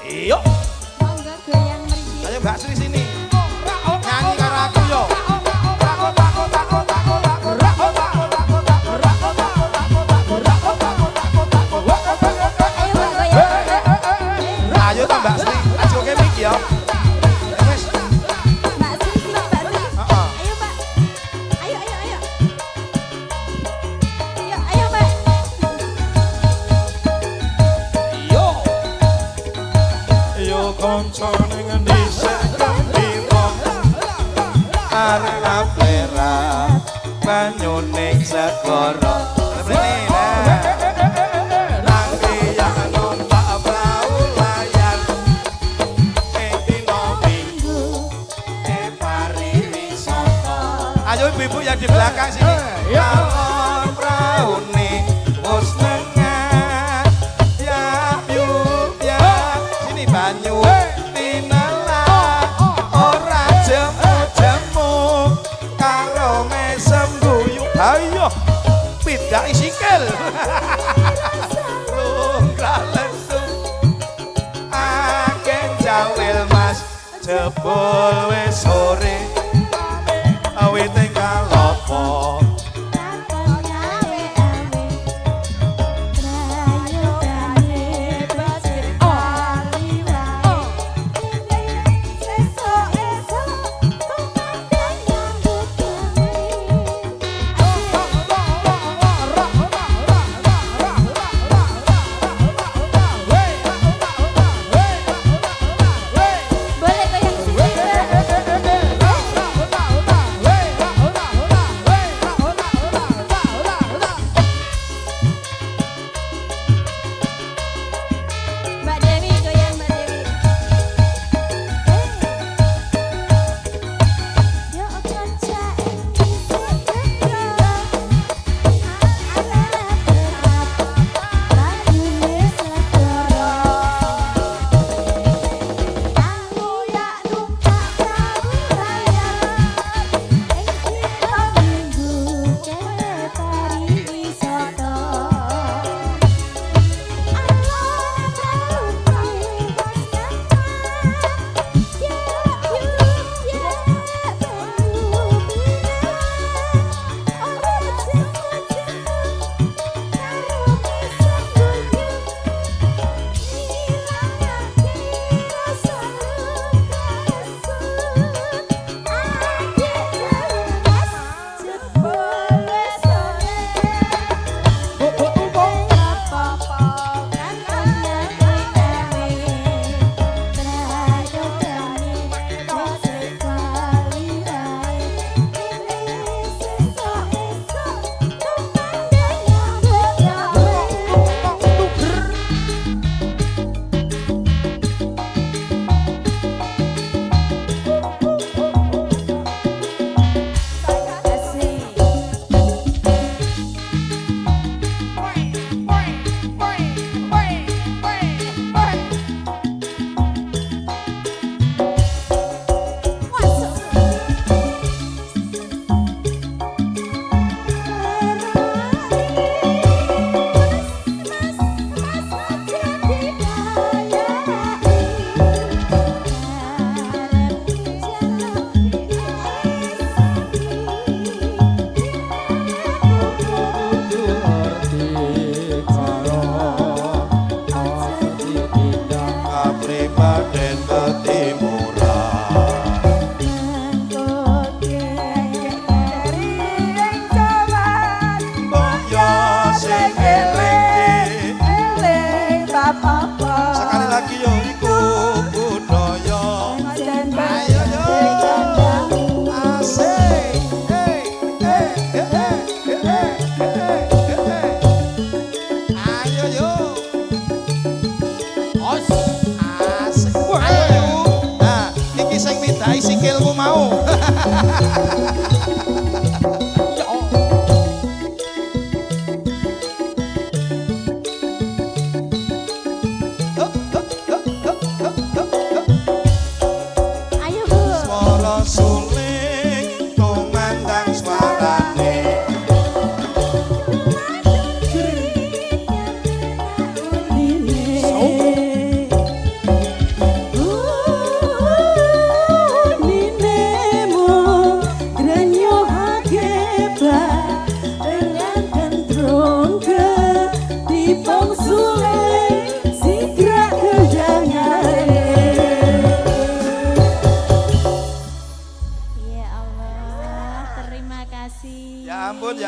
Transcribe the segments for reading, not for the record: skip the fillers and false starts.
Iyo. Monggo goyang mriki. Ayo Mbak Sri sini. Nyanyi karo aku yo. Ayo ta Mbak Sri, ajoke mik yo. Wis. Mbak Sri, Mbak Sri. Heeh. Ayo Mbak. Ayo, ayo, ayo. Ayo, ayo Mbak. Yo. Yo kanca ning endi sendiro. Arep aplera banyu ning segara. Rene lah. Nanti yang numpak perahu layar. Dino minggu pariwisata. Ayo ibu-ibu yang di belakang sini. Kalon praune wis tengah. Ya yuk ya. Sini banyu tinelah. Ora jemu-jemu karo mesem guyub. Ayo pindai sikil. Lunggah lesu. Agen jawil mas jebul wis sore. Awite kalopo. Boleh goyang sedikit. Mbak Dewi goyang Mbak Dewi. Yo kanca Kapribaden ketimuran. Boyo sing eling. Sekali lagi yo iku budaya. Ayo yo. Asik. Ayo yo. Asik. Ayo yo. Nah, iki sing midai sikilmu mau. Ayo Bu. Swara suling tumandang swarane. kasih. Ya ampun,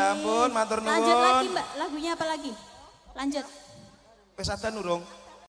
matur nuwun. Lanjut lagi Mbak, lagunya apa lagi? Lanjut. Wis ada nurung?